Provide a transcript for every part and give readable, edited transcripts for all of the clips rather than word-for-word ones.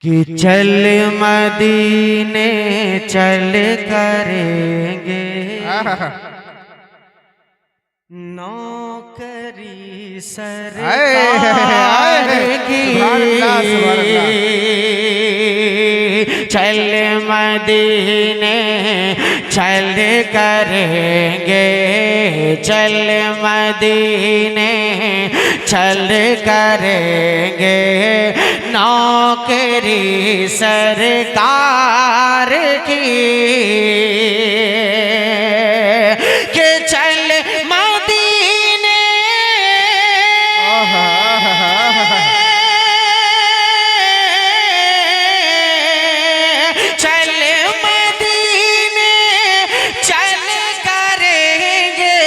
कि चल मदीने चल करेंगे नौकरी सरकार की। चल मदीने चल करेंगे, चल मदीने चल करेंगे नौकरी सरकार की। के चल मदीने चल मदीने चल करेंगे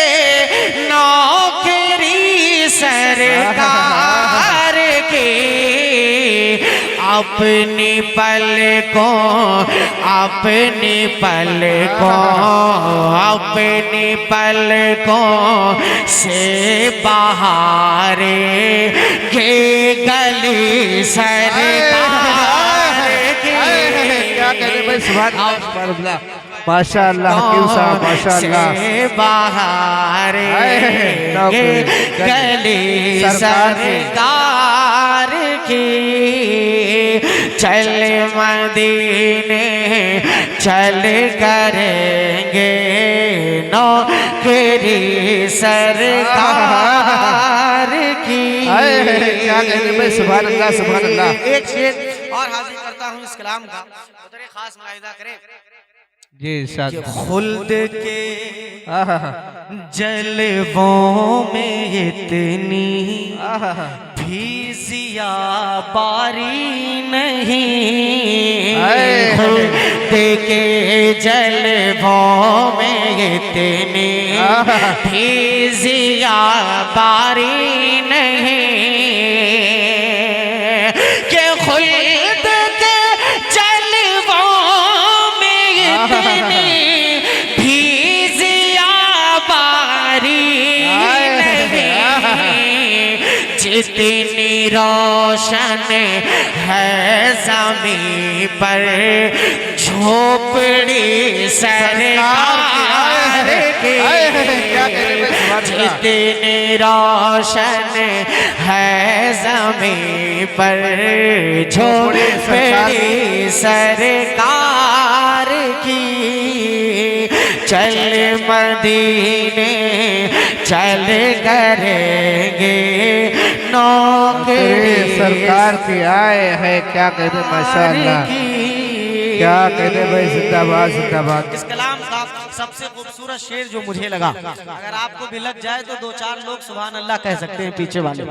नौकरी सरकार की। अपनी पलकों अपनी पलकों अपनी पलकों से बहारे के गली सरकार की। क्या कहने भाई, सुभान अल्लाह, माशाअल्लाह, हकीम साहब माशाअल्लाह। बहारे के गली सरकार की। चल मदीने चल करेंगे नौकरी सरकार की। क्या कहने भाई, सुभान अल्लाह, सुभान अल्लाह। एक शेर और हाजिर करता हूँ इस कलाम का, उतरे खास मुलाहिजा करें जी कि खुल्द के जलवों में इतनी भी ज़ियाबारी नहीं। खुल्द के जलवों में इतनी भी ज़ियाबारी नहीं। कि खुल्द के जलवों में इतनी भी ज़ियाबारी नहीं। जितनी रोशन है ज़मीं पर झोपड़ी सरकार की। जितनी रोशन है ज़मीं पर झोपड़ी सरकार की। चल मदीने चल करेंगे नौकरी सरकार की आए है। क्या कहते माशाअल्लाह, क्या कहते भाई, जिंदाबाद जिंदाबाद। इस कलाम का सबसे खूबसूरत शेर जो मुझे लगा, अगर आपको भी लग जाए तो दो चार लोग सुभान अल्लाह कह सकते हैं पीछे वाले,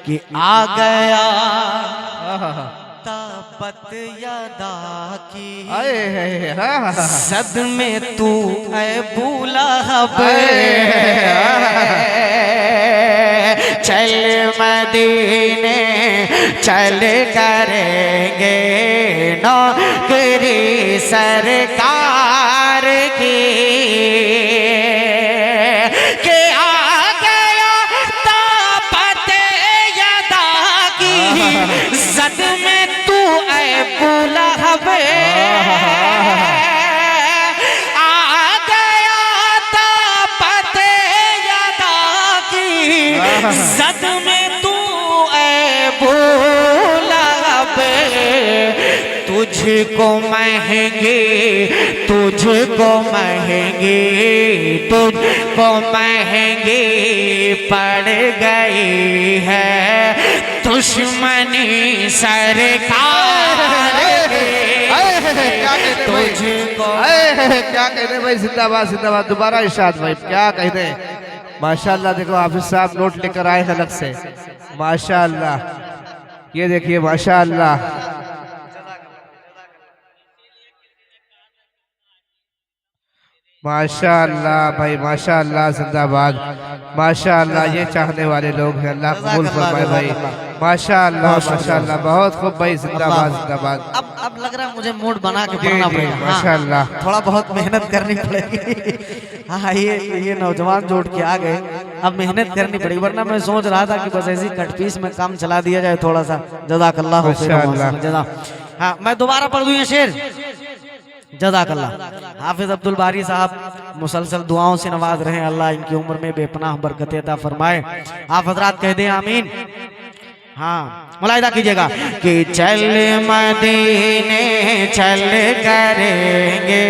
कि आ गया ताबत यदा की सद में तू अबू लहब। चल मदीने चल करेंगे नौकरी सरकार की। के आ गया ताबत यदा की सद में तू अबू लहब। आ गया ताबत यदा की सद में तू अबू लहब। तुझको महंगी तुझको महंगी तुझको महंगी पड़ गई है दुश्मनी सरकार। तुझको क्या कहते भाई, जिंदाबाद जिंदाबाद। दोबारा इरशाद भाई, क्या कहते माशाअल्लाह। देखो हाफिज साहब नोट लेकर आए अलग से, माशाअल्लाह। ये देखिए माशाअल्लाह, माशाअल्लाह भाई, माशाअल्लाह, जिंदाबाद माशाअल्लाह। ये चाहने वाले लोग हैं, अल्लाह कबूल फरमाए भाई, माशाअल्लाह माशाअल्लाह। बहुत खूब भाई, जिंदाबाद जिंदाबाद। अब लग रहा है मुझे मूड बना के पढ़ना पड़ेगा माशाअल्लाह। थोड़ा बहुत मेहनत करनी पड़ेगी। हाँ ये नौजवान जोड़ के आ गए, अब मेहनत करनी पड़ेगी, वरना मैं सोच रहा था कि बस ऐसी कट पीस में काम चला दिया जाए थोड़ा सा। जज़ाकल्लाह खैर। हाँ मैं दोबारा पढ़ दूं ये शेर। जज़ाकल्लाह। हाफिज अब्दुल बारी साहब मुसलसल दुआओं से नवाज रहे, अल्लाह इनकी उम्र में बेपनाह बरकत अता फरमाए। आप हजरात कह दें आमीन। हाँ मुलाहिदा कीजिएगा कि चल मदीने चल करेंगे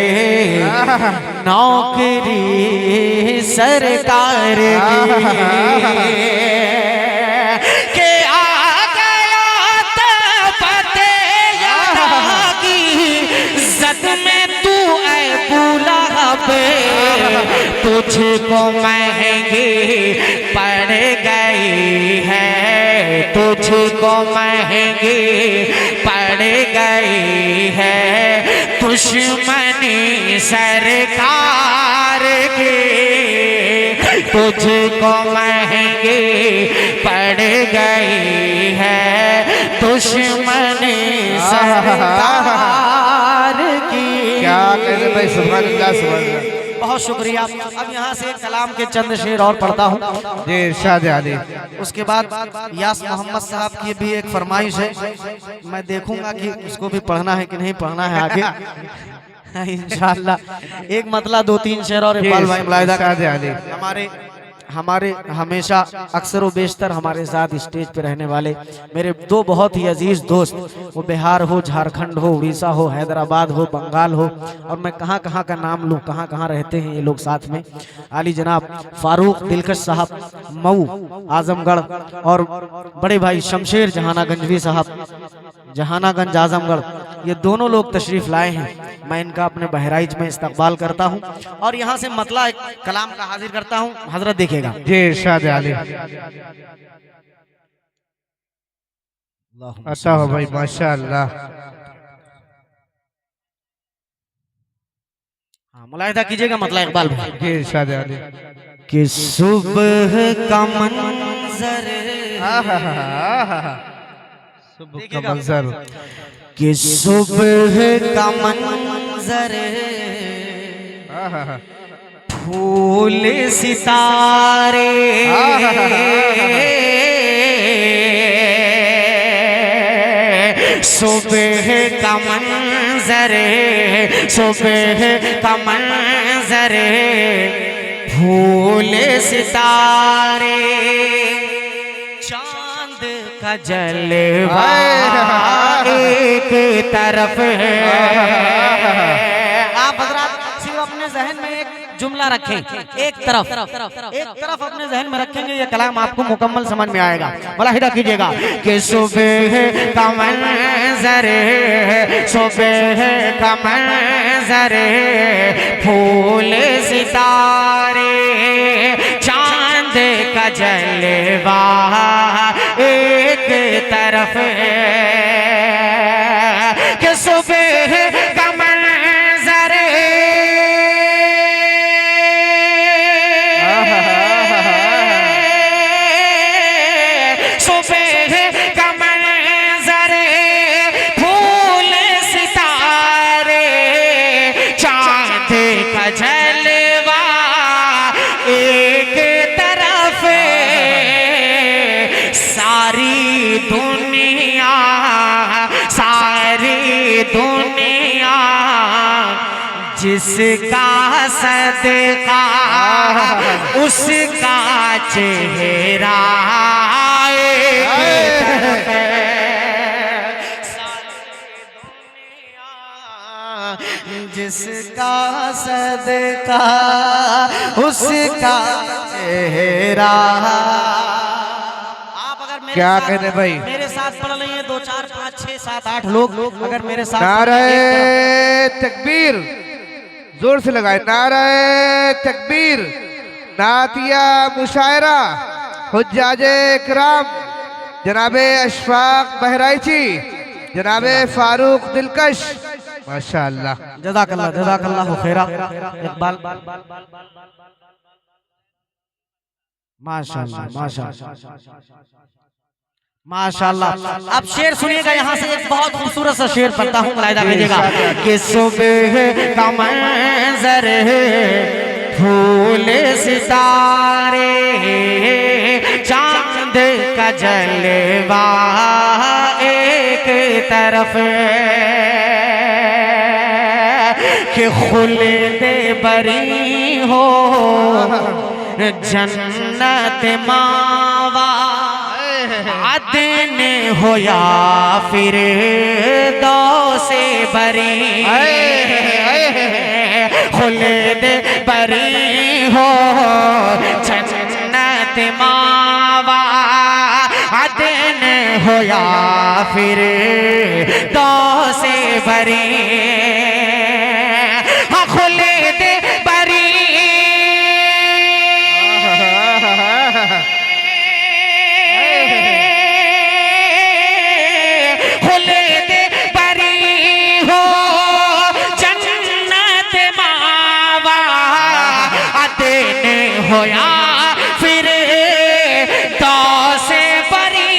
नौकरी सरकार की, के आ गया तबते यादा की इज्जत में तू ऐ बुला पे, तुझको महंगी पड़ गई है, तुझको महंगी पड़ गई है दुश्मनी सरकार की, तुझको महंगी पड़ गई है दुश्मनी सरकार की। क्या कहते भाई, सुभान अल्लाह सुभान अल्लाह। बहुत शुक्रिया। अब यहाँ से कलाम के चंद शेर और पढ़ता हूँ जी इरशाद आली। उसके बाद यास मोहम्मद साहब की भी एक फरमाइश है, मैं देखूंगा कि उसको भी पढ़ना है कि नहीं पढ़ना है आगे इंशाअल्लाह। एक मतला 2-3 शेर और इकबाल भाई मुलाहिदा हमारे हमेशा अक्सर व बेशतर हमारे साथ स्टेज पे रहने वाले मेरे दो बहुत ही अजीज दोस्त, वो बिहार हो, झारखंड हो, उड़ीसा हो, हैदराबाद हो, बंगाल हो, और मैं कहाँ कहाँ का नाम लूँ, कहाँ कहाँ रहते हैं ये लोग साथ में। आली जनाब फारूक दिलकश साहब मऊ आजमगढ़, और बड़े भाई शमशेर जहानागंजवी साहब जहानागंज आजमगढ़, ये दोनों लोग तशरीफ लाए हैं। मैं इनका अपने बहराइच में इस्तकबाल करता हूँ और यहाँ से मतला एक कलाम का हाजिर करता हूँ, हजरत देखिएगा। जी इरशाद आली। अच्छा हो भाई माशाअल्लाह। हाँ मुलाहिदा कीजिएगा मतला इकबाल भाई। जी इरशाद आली। कि सुबह का मंजर, सुबह का मंजर, कि सुबह का मंजर, फूल सितारे, सुबह का मंजर, सुबह का मंजर, फूल सितारे, चांद का जलवा एक तरफ है। आप हजरात सिर्फ अपने जहन में एक जुमला रखें, एक तरफ अपने जहन में रखेंगे, ये कलाम आपको मुकम्मल समझ में आएगा। मुलाहिदा कीजिएगा कि सुबह का मंजर, सुबह का मंजर, फूल सितारे, चांद का जलवा एक तरफ है, कि सुबह का मंजर, सुबह का मंजर, फूल सितारे, चांद का जलवा एक तरफ, सारी दुनिया, सारी दुनिया जिसका सदका उसका चेहरा जिसका सदका उसका चेहरा। आप अगर क्या कहते भाई, मेरे साथ पढ़ रही है 2 4 5 6 7 8 लोग, अगर मेरे साथ नारे तकबीर, जोर से लगाए नारे तकबीर। नातिया मुशायरा हुज्जाजे इकराम जनाबे अशफाक बहराइची, जनाबे फारूक दिलकश, माशाअल्लाह। जज़ाकल्लाह जज़ाकल्लाह खैरा। इकबाल माशाअल्लाह माशाअल्लाह माशाअल्लाह। अब शेर सुनिएगा, यहाँ से एक बहुत खूबसूरत सा शेर पढ़ता हूँ, मुलाहिदा कीजिएगा कि सुबह का मंजर, फूल सितारे, चांद का जलवा एक तरफ कि खुल्द बरी हो जन्नत मावा अदन हो या फिर दो से बरी खुल्द बरी हो जन्नत मावा अदन हो या फिर दो से बरी खुल्द बरी होया फिर तो से बरी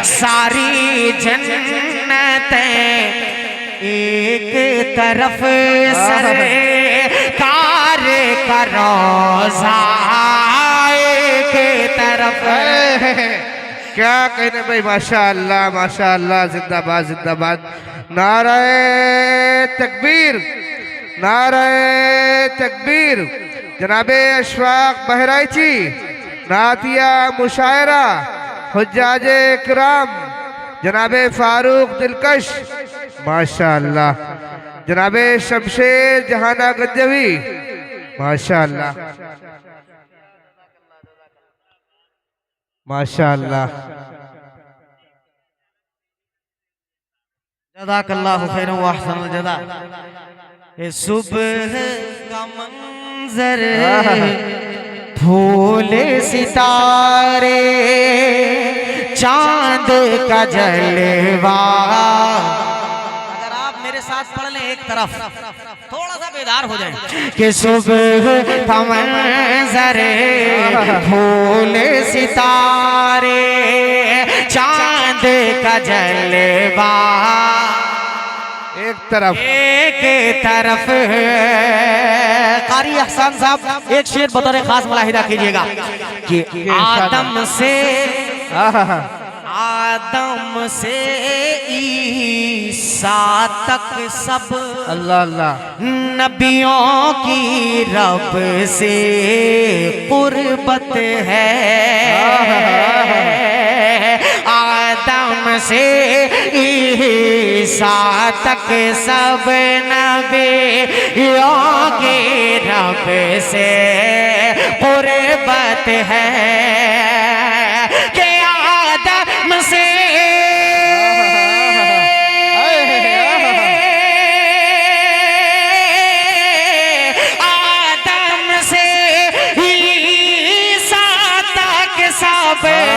सारी जन्नत एक तरफ सरकार का रोज़ा एक तरफ। क्या कहने भाई, माशाअल्लाह माशाअल्लाह, जिंदाबाद जिंदाबाद। नारे तकबीर, नारे तकबीर। जनाबे अशफाक बहराइची, नातिया मुशायरा, हुज्जाजे इकराम, जनाबे फारूक दिलकश, माशाअल्लाह। जनाबे शमशेर जहाना गंजवी, माशाअल्लाह माशाअल्लाह। जज़ाकल्लाहु खैरन व अहसनुल जज़ा। ये सुबह का मंजर, फूल सितारे, चांद का जलवा। अगर आप मेरे साथ पढ़ लें एक तरफ, थोड़ा सा बेदार हो जाए कि सुबह का मंजर, फूल सितारे, चांद का जलवा एक तरफ कारी अहसान साहब एक शेर बतौर खास मुलाहिदा कीजिएगा कि आदम से ईसा तक सब अल्लाह अल्लाह नबियों की रब से कुर्बत है। आदम से ईसा तक सब नबियों की रब से कुर्बत है कि आदम से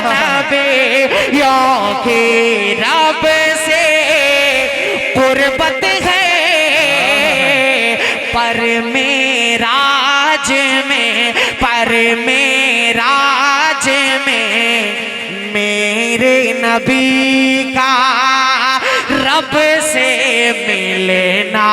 नबियों की रब से कुर्बत है। पर मेराज में मेरे नबी का रब से मिलना।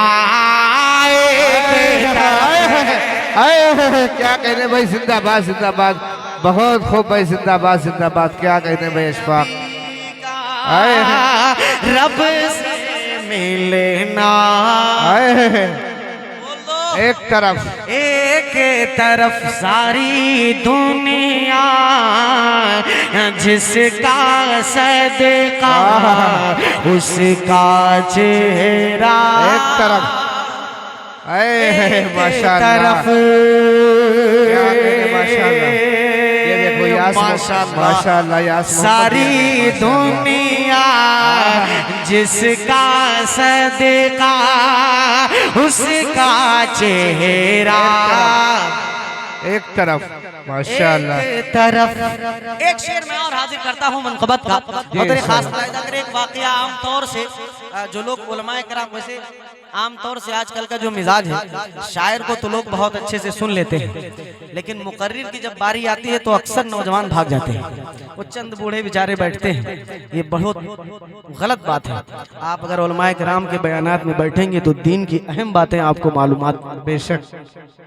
क्या कहने भाई, जिंदाबाद जिंदाबाद, बहुत खूब भाई, जिंदाबाद जिंदाबाद। क्या कहने भाई अशफाक, रब से मिलना। एक तरफ सारी दुनिया जिसका सदका उसका चेहरा। एक तरफ माशाअल्लाह, क्या कहने माशाअल्लाह। ये देखो माशाअल्लाह, सारी दुनिया जिसका सदका उसका चेहरा। एक तरफ माशाअल्लाह, एक तरफ। एक शेर मैं और हाजिर करता हूँ मनक़बत का, बहुत खास। अगर एक वाकया आम तौर से जो लोग उलमाए कराम वैसे आमतौर से आजकल का जो मिजाज है, शायर को तो लोग बहुत अच्छे से सुन लेते हैं, लेकिन मुकर्रिर की जब बारी आती है तो अक्सर नौजवान भाग जाते हैं, वो चंद बूढ़े बेचारे बैठते हैं। ये बहुत गलत बात है। आप अगर उलमाए किराम के बयानात में बैठेंगे तो दीन की अहम बातें आपको मालूमात बेशक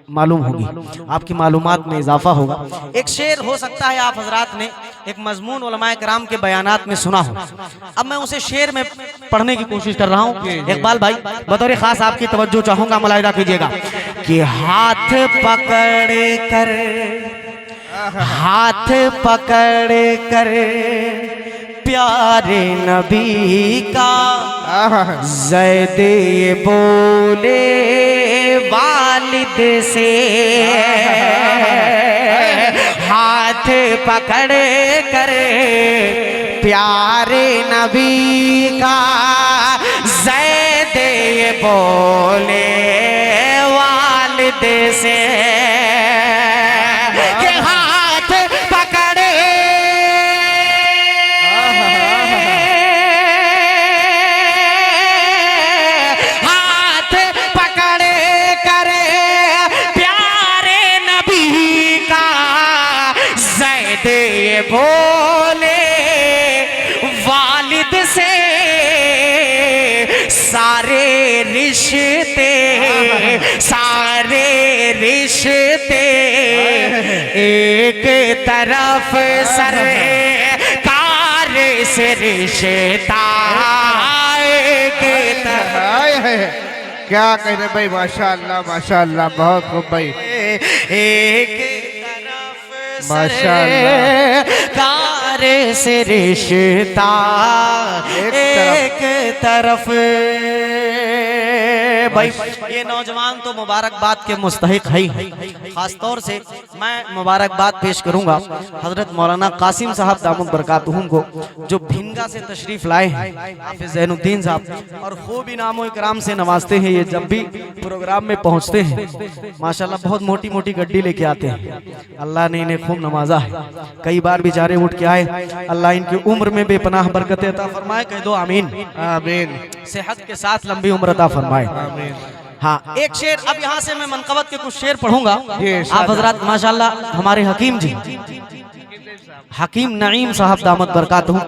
मालूम होगी, आपकी मालूमात में इजाफा होगा। एक शेर हो सकता है आप हजरात ने एक मजमून उलमाए किराम के बयानात में सुना हो, अब मैं उसे शेर में पढ़ने की कोशिश कर रहा हूँ। इकबाल भाई बतौर खास आपकी तवज्जो चाहूंगा, मुलाहिदा कीजिएगा कि हाथ पकड़ कर प्यारे नबी का ज़ैद ये बोले वालिद से, हाथ पकड़ कर प्यारे नबी का ज़ैद ये बोले वालिद से, के हाथ पकड़े हाथ पकड़े करे प्यारे नबी का ज़ैद ये बोले वालिद से, सारे रिश्ते एक तरफ सरकार से रिश्ता एक तरफ। क्या कहने भाई, माशाअल्लाह माशाअल्लाह, बहुत खूब भाई, एक तरफ माशाअल्लाह। सरकार से रिश्ता एक तरफ। भाई ये नौजवान तो मुबारकबाद के मुस्तहिक है ही, खास तौर से मैं मुबारकबाद पेश करूंगा हजरत मौलाना कासिम साहब दामद बरकातुहुम को, जो भिंगा से तशरीफ लाए हैं, हाफिज ज़ैनुद्दीन साहब, और खूब इनामो इकराम से नवाजते हैं। ये जब भी प्रोग्राम में पहुंचते हैं माशाल्लाह बहुत मोटी मोटी गड्डी लेके आते हैं। अल्लाह ने इन्हें खूब नवाजा है, कई बार बेचारे उठ के आए। अल्लाह इनकी उम्र में बेपनाह बरकतें अता फरमाए, कह दो आमीन आमीन। सेहत के साथ लंबी उम्र अता फरमाए। हाँ, एक शेर अब यहाँ से मैं मनकबत के कुछ शेर पढ़ूंगा। आप हजरात माशाल्लाह हमारे हकीम जी हकीम नईम साहब दामद बरकातुहू,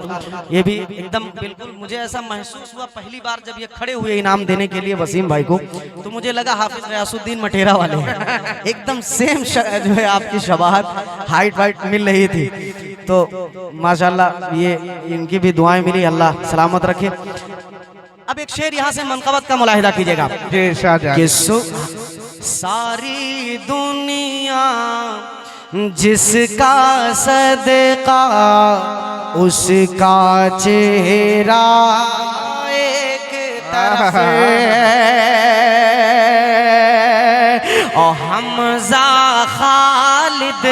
ये भी एकदम बिल्कुल मुझे ऐसा महसूस हुआ पहली बार जब ये खड़े हुए इनाम देने के लिए वसीम भाई को, तो मुझे लगा हाफिज गयासुद्दीन मटेरा वाले हैं। एकदम सेम जो है आपकी शबाहत हाइट वाइट मिल रही थी, तो माशाल्लाह ये इनकी भी दुआएं मिली, अल्लाह सलामत रखे। अब एक शेर यहाँ से मनकबत का मुलाहिदा कीजिएगा कि सारी दुनिया जिसका सदका उसका चेहरा एक तरफ और हमजा खालिद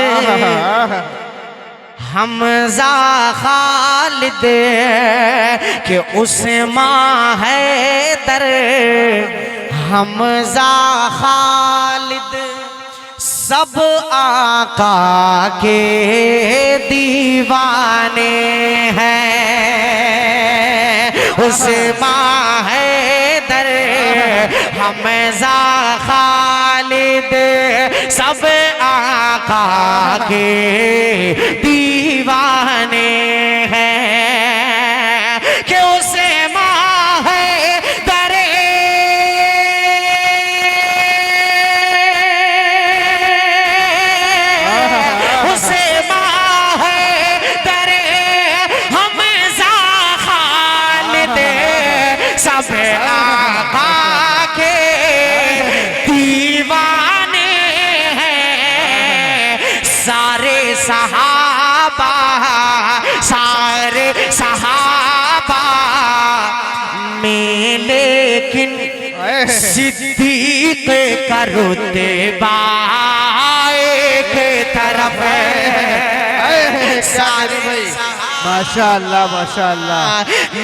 के उस्मान हैदर, हमजा खालिद सब आका के दीवाने हैं। उस्मान हैदर हमजा खालिद सब आका के दीवाने हैं, कि उसे माँ है दरे उसे माँ है दरे हमजा खालिद सब आका के दीवाने हैं। सारे सहाबा में लेकिन सिद्दीक का रुतबा एक तरफ है। सारे माशाअल्लाह माशाअल्लाह,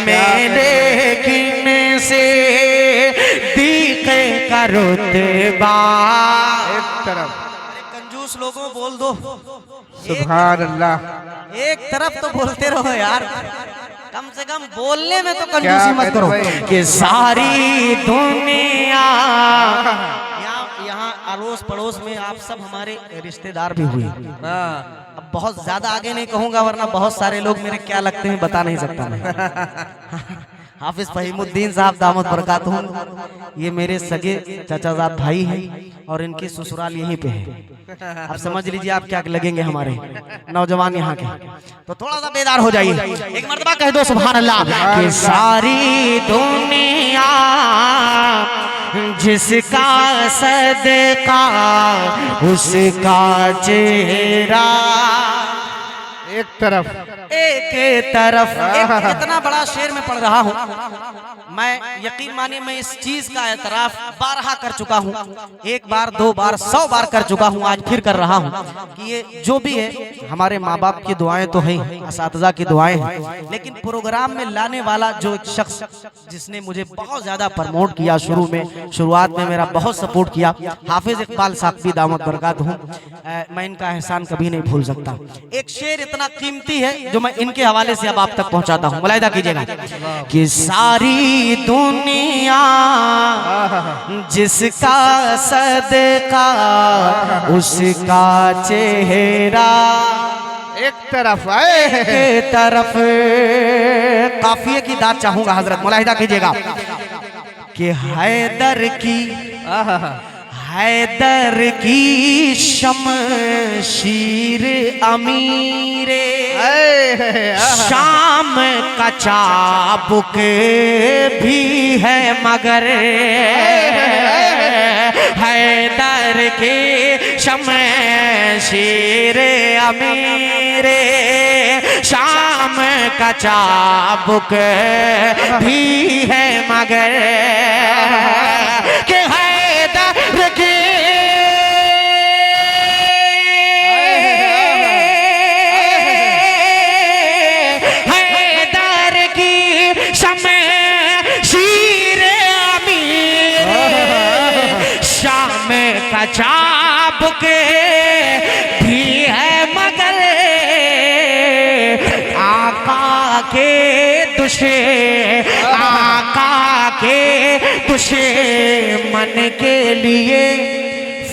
में लेकिन सिद्दीक का रुतबा एक तरफ। कंजूस लोगों बोल दो सुभान अल्लाह, एक तरफ तो बोलते रहो यार। कम से कम बोलने में तो कंजूसी क्या मत करो भाई? कि सारी दुनिया यहाँ अड़ोस पड़ोस में आप सब हमारे रिश्तेदार भी हुए। हाँ अब बहुत ज्यादा आगे नहीं कहूंगा वरना बहुत सारे लोग मेरे क्या लगते हैं बता नहीं सकता मैं। हाफिज फहीमुद्दीन साहब दामद बरकातहू, ये मेरे सगे चाचाजाद भाई हैं और इनकी ससुराल यहीं पे है। अब समझ लीजिए आप क्या लगेंगे हमारे नौजवान यहाँ के, तो थोड़ा सा बेदार हो जाइए। एक मर्तबा कह दो सुभान अल्लाह कि सारी दुनिया जिसका सदका उसका चेहरा एक तरफ इतना बड़ा शेर में पढ़ रहा हूँ मैं, यकीन मानिए मैं इस चीज का एतराफ 12 कर चुका हूँ, एक बार 2 बार 100 बार कर चुका हूँ, आज फिर कर रहा हूँ कि ये जो भी है हमारे माँ बाप की दुआएं तो हैं, असातिज़ा की दुआएं हैं, लेकिन प्रोग्राम में लाने वाला जो एक शख्स जिसने मुझे बहुत ज्यादा प्रमोट किया, शुरुआत में मेरा बहुत सपोर्ट किया, हाफिज इकबाल साहब दामद बरकातहू, मैं इनका एहसान कभी नहीं भूल सकता। एक शेर इतना कीमती है जो मैं इनके हवाले से अब आप तक पहुंचाता हूं, मुलाहिदा कीजिएगा कि सारी दुनिया जिसका सदका उसका चेहरा एक तरफ आए एक तरफ। काफिये की दाद चाहूंगा हजरत, मुलाहिदा कीजिएगा कि हैदर की शमशीर अमीरे शाम का चाबुक भी है मगर हैदर के शमशीर अमीरे शाम का चाबुक भी है मगर के हैदर के चाबुक भी है मगर आका के दुश्मन के लिए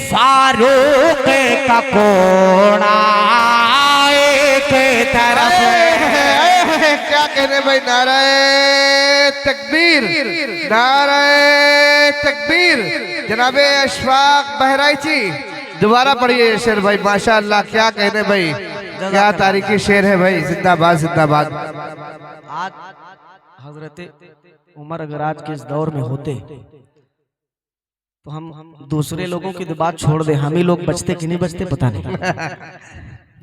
फारूक का कोड़ा एक तरफ। क्या कहने भाई, नाराए तकबीर, नाराए तकबीर। जनाबे अशफाक बहराइची दोबारा पढ़िए शेर भाई, माशाअल्लाह क्या कहने भाई, क्या तारीखी शेर है भाई, जिंदाबाद जिंदाबाद। आज हजरत उमर अगर आज के इस दौर में होते तो हम दूसरे लोगों की तो बात छोड़ दे, हम ही लोग बचते कि नहीं बचते पता नहीं।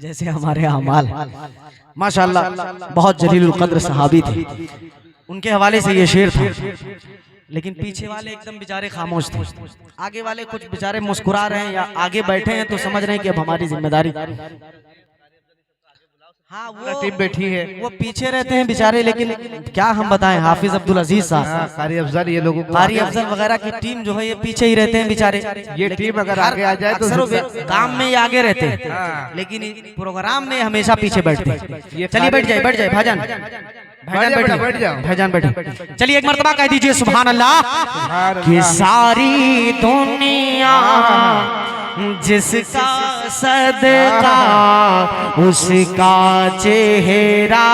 जैसे हमारे अमाल माशाअल्लाह बहुत जलीलुल कद्र सहाबी थे, उनके हवाले से ये शेर था, लेकिन पीछे वाले एकदम बेचारे खामोश थे, आगे वाले कुछ बेचारे मुस्कुरा रहे हैं या आगे बैठे हैं तो समझ रहे हैं कि अब हमारी जिम्मेदारी। हाँ वो टीम बैठी है, वो पीछे रहते हैं बेचारे, लेकिन क्या हम बताएं, हाफिज अब्दुल अजीज साहब, कारी अफजल, ये लोगों कारी अफजल वगैरह की टीम जो है ये पीछे ही रहते हैं बेचारे। ये टीम अगर आगे आ जाए तो काम में ये आगे रहते हैं, लेकिन प्रोग्राम में हमेशा पीछे बैठते हैं। चलिए बैठ जाए भाईजान, बैठ जाओ भाईजान बैठे। चलिए एक मर्तबा कह दीजिए सुभान अल्लाह कि सारी दुनिया जिसका सदका उसका चेहरा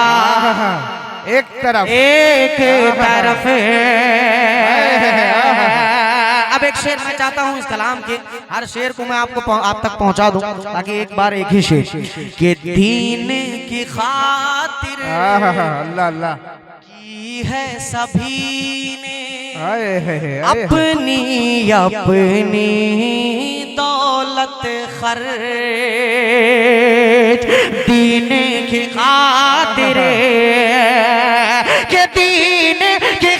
एक तरफ अब एक शेर मैं चाहता हूँ इस कलाम के हर शेर को मैं आप तक पहुँचा दूं, ताकि एक बार एक ही शेर कि दीन की खातिर अल्लाह अल्लाह की है सभी ने अपनी दौलत खर्च दीन की खातिर के दीन की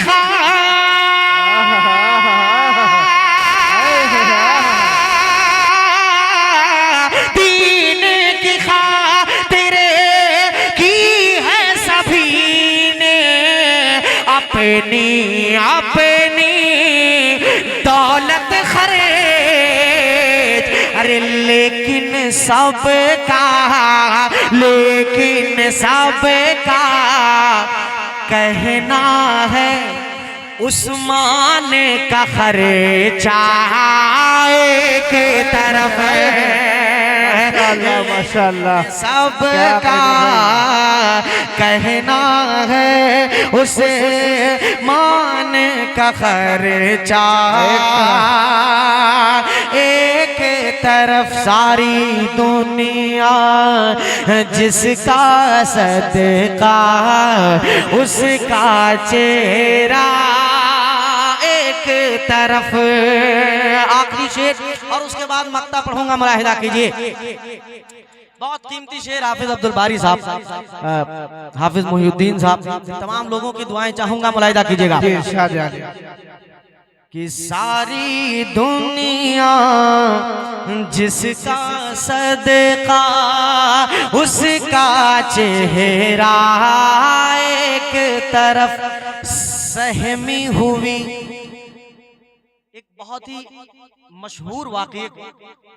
दीन की खातिर की है सभी ने अपनी दौलत खर्च। अरे लेकिन सबका कहना है उस्मान का खर्चा एक तरफ माशाल्लाह सबका कहना है उसे मान का खर्चा एक तरफ सारी दुनिया जिसका सदका उसका चेहरा एक तरफ। आखिरी शेर और उसके बाद मक्ता पढ़ूंगा, मुलाहिदा कीजिए। बहुत कीमती शेर हाफिज अब्दुल बारी साहब, हाफिज मोहिउद्दीन साहब, तमाम लोगों की दुआएं चाहूंगा, मुलाहिदा कीजिएगा। कि सारी दुनिया जिसका सदका उसका चेहरा एक तरफ सहमी हुई। एक बहुत ही मशहूर वाक़ये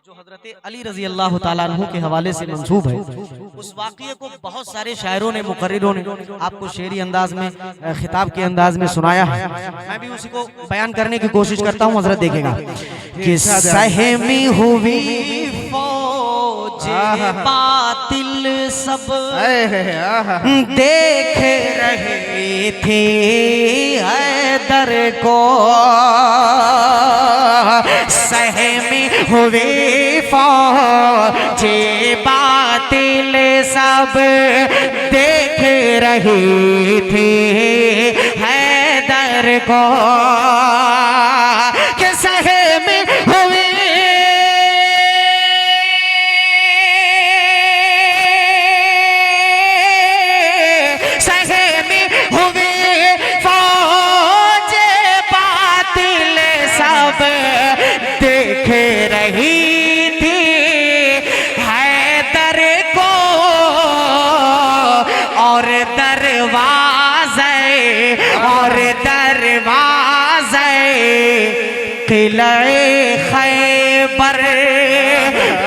जो हजरत अली रजी अल्लाह ताला अन्हु के हवाले से मंसूब है, उस वाक़ये को बहुत सारे शायरों ने, मुकर्रिरों ने आपको शेरी अंदाज में, खिताब के अंदाज में सुनाया है। मैं भी उसी को बयान करने की कोशिश करता हूँ, हजरत देखेगा। कि सहमी हुई फौज बातिल सब देख रहे थे हैदर को, सहमी हुई फौज बातिल सब देख रही थी हैदर को, कि सहमी हुई देख रही थी हैदर को, और दरवाज़े किले खैबर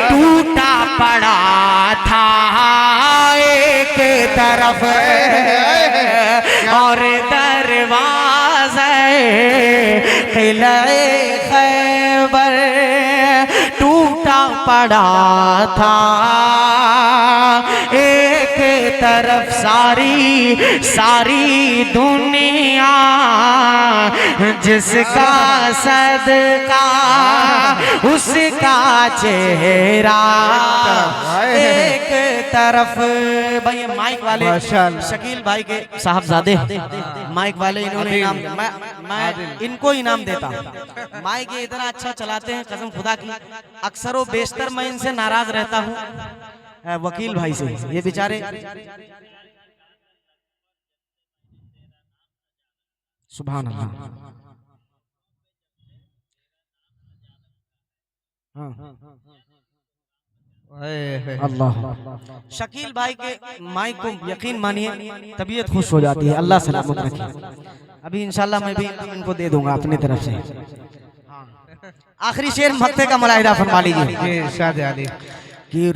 टूटा पड़ा था एक तरफ, और दरवाज़े किले खैबर टूटा पड़ा था एक तरफ। सारी दुनिया जिसका सदका उसका चेहरा एक तरफ। भाई माइक वाले शकील भाई के साहबजादे माइक वाले, इन्होंने इनाम, मैं इनको इनाम देता। माइक ये इतना अच्छा चलाते हैं, कसम खुदा की अक्सर व बेशतर मैं इनसे नाराज रहता हूँ, वकील भाई से। ये बेचारे सुभान अल्लाह, अल्लाह। शकील भाई के माइक को यकीन मानिए तबीयत खुश हो जाती है, अल्लाह सलामत रखे। अभी इंशाल्लाह मैं भी इनको दे दूंगा अपनी तरफ से। आखिरी शेर मक्ते का मुलाहिदा फरमा लीजिए। कि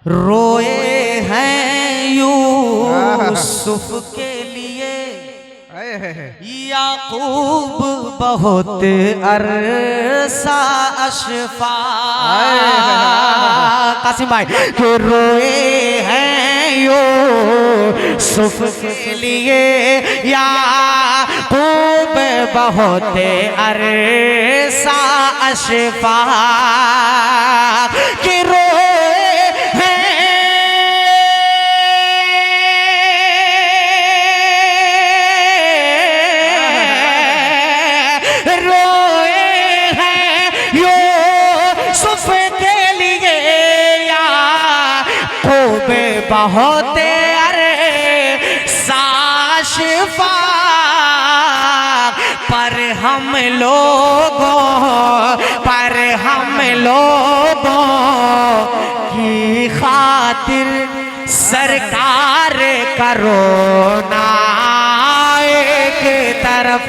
रोए हैं यूसुफ के लिए याकूब बहुत अरसा अशफा। कासिम भाई, कि रोए हैं यूसुफ के लिए याकूब बहुत अरसा अशफा। कि रोए बहुत अरे साशफा, पर हम लोगों की खातिर सरकार करो ना एक तरफ,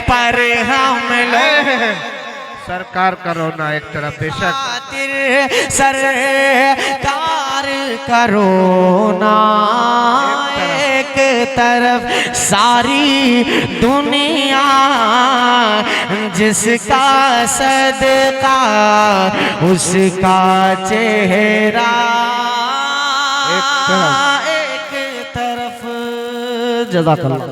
पर हम लोग सरकार करो ना एक तरफ। बेशक सरकार प्यार करो ना, एक तरफ सारी दुनिया, जिसका सदका उसका चेहरा एक तरफ। जज़ाकल्लाह।